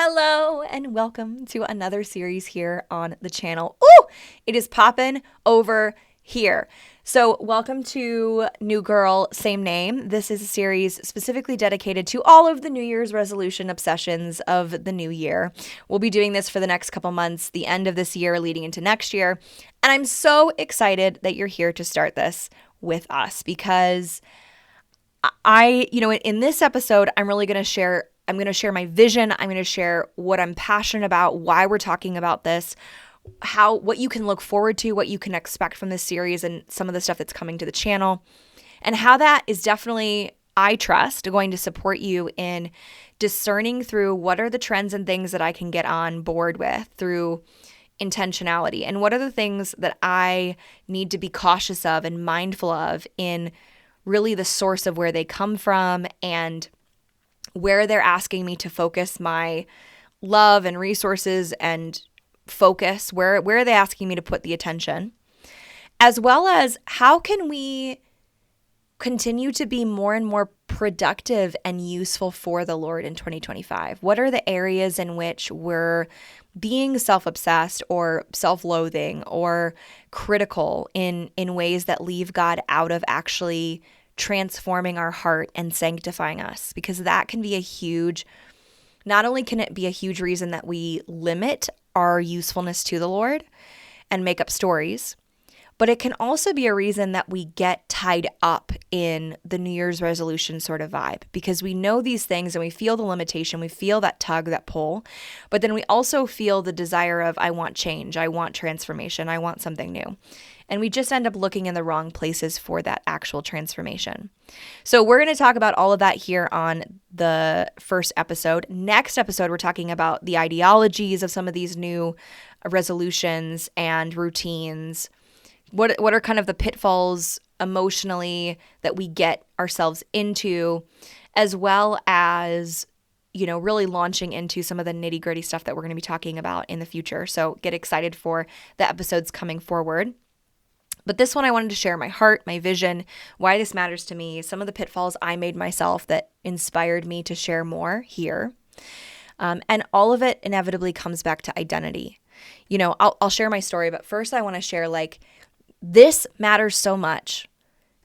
Hello and welcome to another series here on the channel. Ooh, it is poppin' over here. So welcome to New Girl, Same Name. This is a series specifically dedicated to all of the New Year's resolution obsessions of the new year. We'll be doing this for the next couple months, the end of this year leading into next year. And I'm so excited that you're here to start this with us because in this episode, I'm going to share my vision. I'm going to share what I'm passionate about, why we're talking about this, what you can look forward to, what you can expect from this series and some of the stuff that's coming to the channel, and how that is definitely, I trust, going to support you in discerning through what are the trends and things that I can get on board with through intentionality, and what are the things that I need to be cautious of and mindful of in really the source of where they come from and where they're asking me to focus my love and resources and focus. Where are they asking me to put the attention? As well as how can we continue to be more and more productive and useful for the Lord in 2025? What are the areas in which we're being self-obsessed or self-loathing or critical in ways that leave God out of actually transforming our heart and sanctifying us? Because that can be not only can it be a huge reason that we limit our usefulness to the Lord and make up stories, but it can also be a reason that we get tied up in the New Year's resolution sort of vibe, because we know these things and we feel the limitation, we feel that tug, that pull, but then we also feel the desire of, I want change, I want transformation, I want something new. And we just end up looking in the wrong places for that actual transformation. So we're going to talk about all of that here on the first episode. Next episode, we're talking about the ideologies of some of these new resolutions and routines. What are kind of the pitfalls emotionally that we get ourselves into, as well as, really launching into some of the nitty-gritty stuff that we're going to be talking about in the future. So get excited for the episodes coming forward. But this one, I wanted to share my heart, my vision, why this matters to me, some of the pitfalls I made myself that inspired me to share more here. And all of it inevitably comes back to identity. I'll share my story, but first I want to share, this matters so much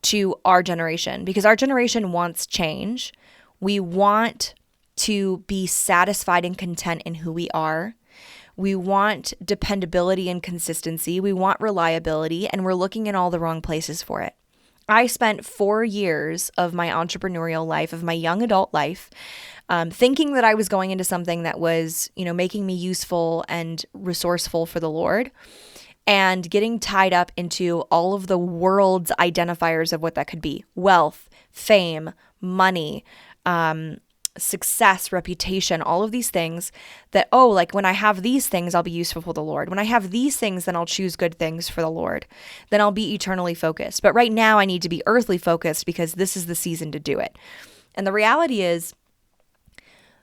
to our generation because our generation wants change. We want to be satisfied and content in who we are. We want dependability and consistency. We want reliability, and we're looking in all the wrong places for it. I spent 4 years of my entrepreneurial life, of my young adult life, thinking that I was going into something that was, making me useful and resourceful for the Lord, and getting tied up into all of the world's identifiers of what that could be: wealth, fame, money, success, reputation, all of these things that, when I have these things, I'll be useful for the Lord. When I have these things, then I'll choose good things for the Lord. Then I'll be eternally focused. But right now I need to be earthly focused because this is the season to do it. And the reality is,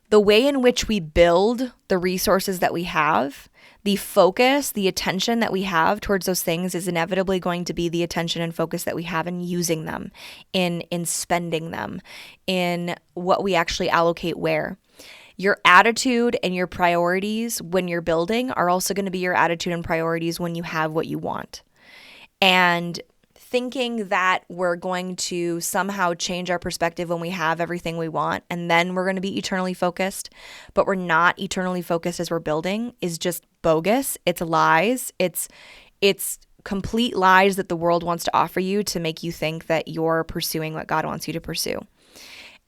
the way in which we build the resources that we have, the focus, the attention that we have towards those things is inevitably going to be the attention and focus that we have in using them, in spending them, in what we actually allocate where. Your attitude and your priorities when you're building are also going to be your attitude and priorities when you have what you want. And thinking that we're going to somehow change our perspective when we have everything we want and then we're going to be eternally focused, but we're not eternally focused as we're building is just bogus. It's lies. It's complete lies that the world wants to offer you to make you think that you're pursuing what God wants you to pursue.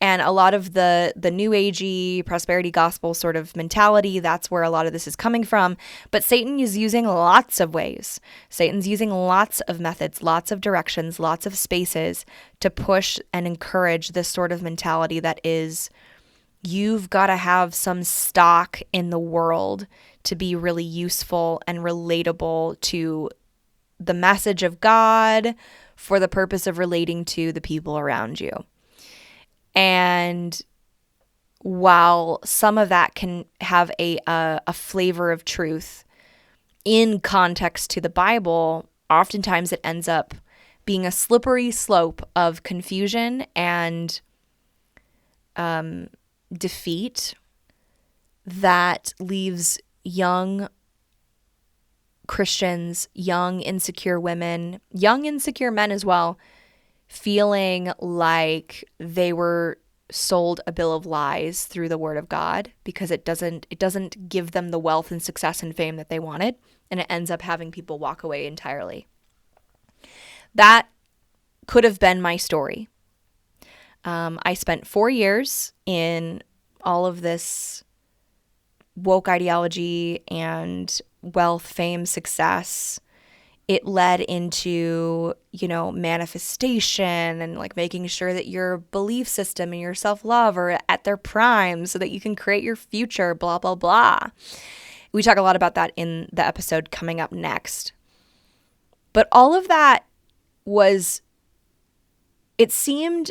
And a lot of the new agey prosperity gospel sort of mentality, that's where a lot of this is coming from. But Satan is using lots of ways. Satan's using lots of methods, lots of directions, lots of spaces to push and encourage this sort of mentality that is, you've got to have some stock in the world to be really useful and relatable to the message of God for the purpose of relating to the people around you. And while some of that can have a flavor of truth in context to the Bible, oftentimes it ends up being a slippery slope of confusion and defeat that leaves young Christians, young insecure women, young insecure men as well, feeling like they were sold a bill of lies through the word of God, because it doesn't give them the wealth and success and fame that they wanted, and it ends up having people walk away entirely. That could have been my story. I spent 4 years in all of this woke ideology and wealth, fame, success. It led into, manifestation and like making sure that your belief system and your self-love are at their prime so that you can create your future, blah, blah, blah. We talk a lot about that in the episode coming up next. But all of that it seemed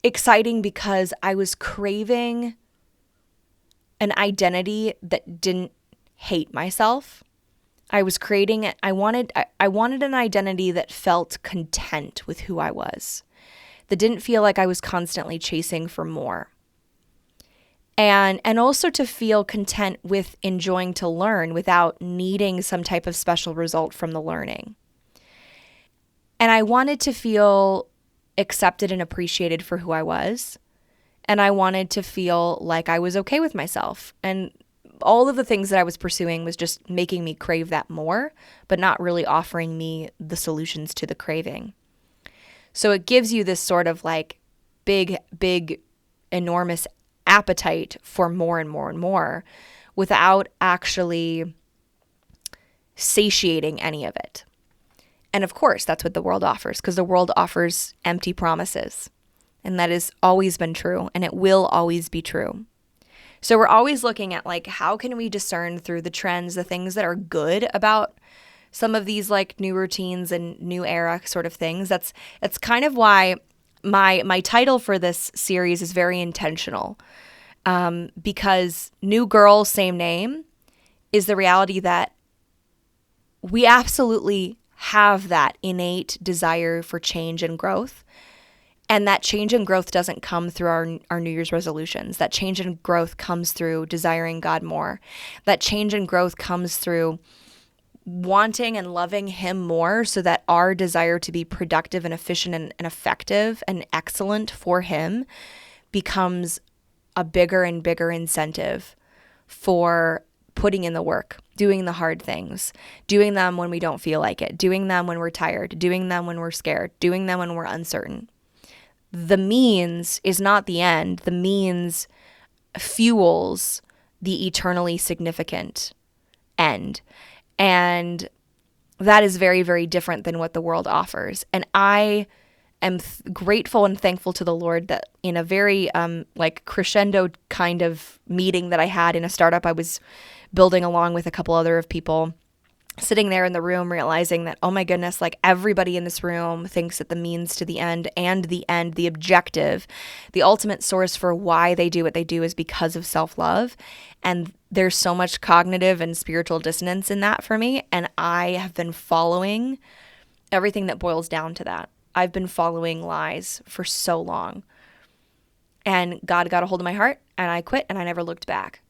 exciting because I was craving an identity that didn't hate myself. I wanted an identity that felt content with who I was, that didn't feel like I was constantly chasing for more. And also to feel content with enjoying to learn without needing some type of special result from the learning. And I wanted to feel accepted and appreciated for who I was. And I wanted to feel like I was okay with myself. And all of the things that I was pursuing was just making me crave that more, but not really offering me the solutions to the craving. So it gives you this sort of like big, enormous appetite for more and more and more without actually satiating any of it. And of course, that's what the world offers, because the world offers empty promises. And that has always been true, and it will always be true. So we're always looking at like, how can we discern through the trends, the things that are good about some of these like new routines and new era sort of things. That's kind of why my title for this series is very intentional, because New Girl, Same Name is the reality that we absolutely have that innate desire for change and growth. And that change and growth doesn't come through our New Year's resolutions. That change and growth comes through desiring God more. That change and growth comes through wanting and loving Him more, so that our desire to be productive and efficient and effective and excellent for Him becomes a bigger and bigger incentive for putting in the work, doing the hard things, doing them when we don't feel like it, doing them when we're tired, doing them when we're scared, doing them when we're uncertain. The means is not the end. The means fuels the eternally significant end. And that is very, very different than what the world offers. And I am grateful and thankful to the Lord that in a very like crescendo kind of meeting that I had in a startup I was building along with a couple other of people, sitting there in the room realizing that, oh my goodness, like everybody in this room thinks that the means to the end, the objective, the ultimate source for why they do what they do is because of self-love. And there's so much cognitive and spiritual dissonance in that for me. And I have been following everything that boils down to that. I've been following lies for so long. And God got a hold of my heart and I quit and I never looked back.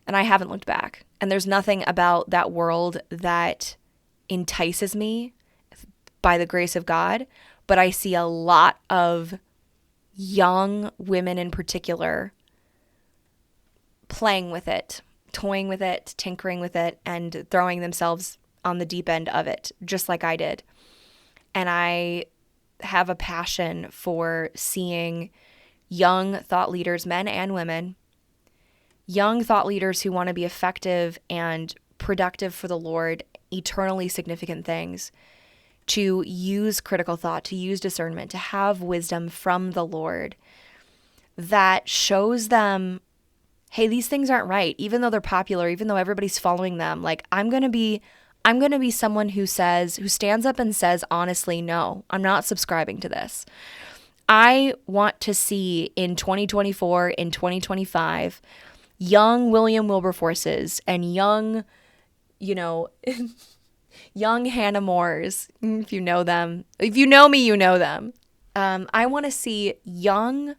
And I haven't looked back. And there's nothing about that world that entices me by the grace of God. But I see a lot of young women in particular playing with it, toying with it, tinkering with it, and throwing themselves on the deep end of it, just like I did. And I have a passion for seeing young thought leaders, men and women, young thought leaders who want to be effective and productive for the Lord, eternally significant things, to use critical thought, to use discernment, to have wisdom from the Lord that shows them, hey, these things aren't right, even though they're popular, even though everybody's following them. Like, I'm going to be someone who stands up and says, honestly, no, I'm not subscribing to this. I want to see in 2024, in 2025, young William Wilberforces and young, young Hannah Moores, if you know them. If you know me, you know them. I want to see young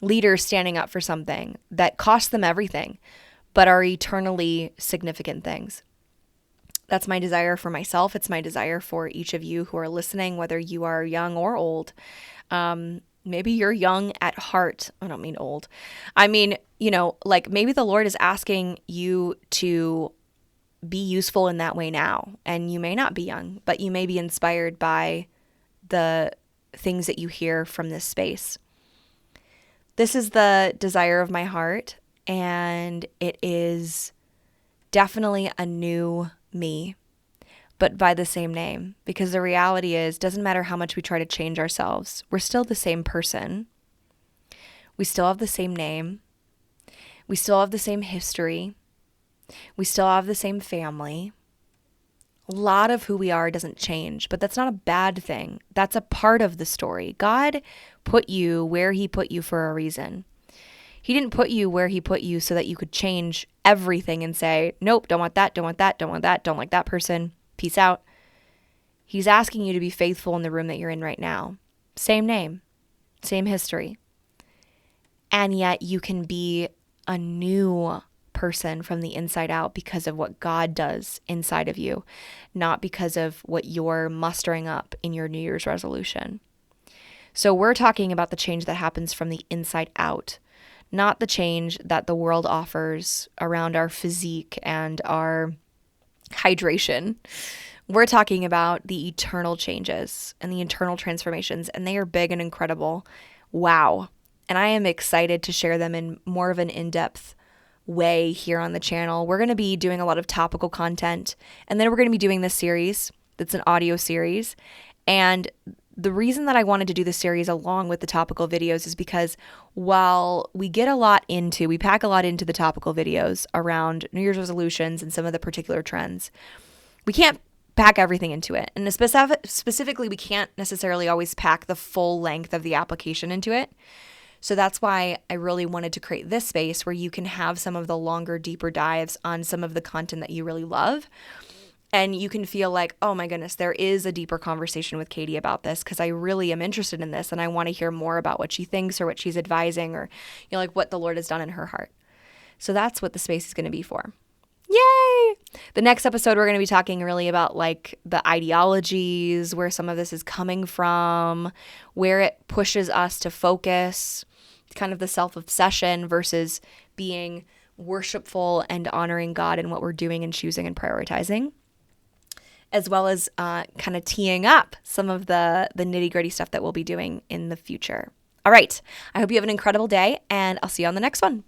leaders standing up for something that costs them everything, but are eternally significant things. That's my desire for myself. It's my desire for each of you who are listening, whether you are young or old. Maybe you're young at heart. I don't mean old. I mean, like maybe the Lord is asking you to be useful in that way now. And you may not be young, but you may be inspired by the things that you hear from this space. This is the desire of my heart, and it is definitely a new me, but by the same name, because the reality is, doesn't matter how much we try to change ourselves, we're still the same person. We still have the same name. We still have the same history. We still have the same family. A lot of who we are doesn't change, but that's not a bad thing. That's a part of the story. God put you where he put you for a reason. He didn't put you where he put you so that you could change everything and say, nope, don't want that, don't want that, don't want that, don't like that person, peace out. He's asking you to be faithful in the room that you're in right now. Same name, same history. And yet you can be a new person from the inside out because of what God does inside of you, not because of what you're mustering up in your New Year's resolution. So we're talking about the change that happens from the inside out, not the change that the world offers around our physique and our hydration. We're talking about the eternal changes and the internal transformations, and they are big and incredible. Wow. And I am excited to share them in more of an in-depth way here on the channel. We're going to be doing a lot of topical content, and then we're going to be doing this series that's an audio series. And the reason that I wanted to do this series along with the topical videos is because while we pack a lot into the topical videos around New Year's resolutions and some of the particular trends, we can't pack everything into it. And specifically, we can't necessarily always pack the full length of the application into it. So that's why I really wanted to create this space where you can have some of the longer, deeper dives on some of the content that you really love. And you can feel like, oh my goodness, there is a deeper conversation with Katie about this because I really am interested in this and I want to hear more about what she thinks or what she's advising or, like what the Lord has done in her heart. So that's what the space is going to be for. Yay! The next episode, we're going to be talking really about like the ideologies, where some of this is coming from, where it pushes us to focus, kind of the self-obsession versus being worshipful and honoring God in what we're doing and choosing and prioritizing, as well as kind of teeing up some of the nitty-gritty stuff that we'll be doing in the future. All right. I hope you have an incredible day, and I'll see you on the next one.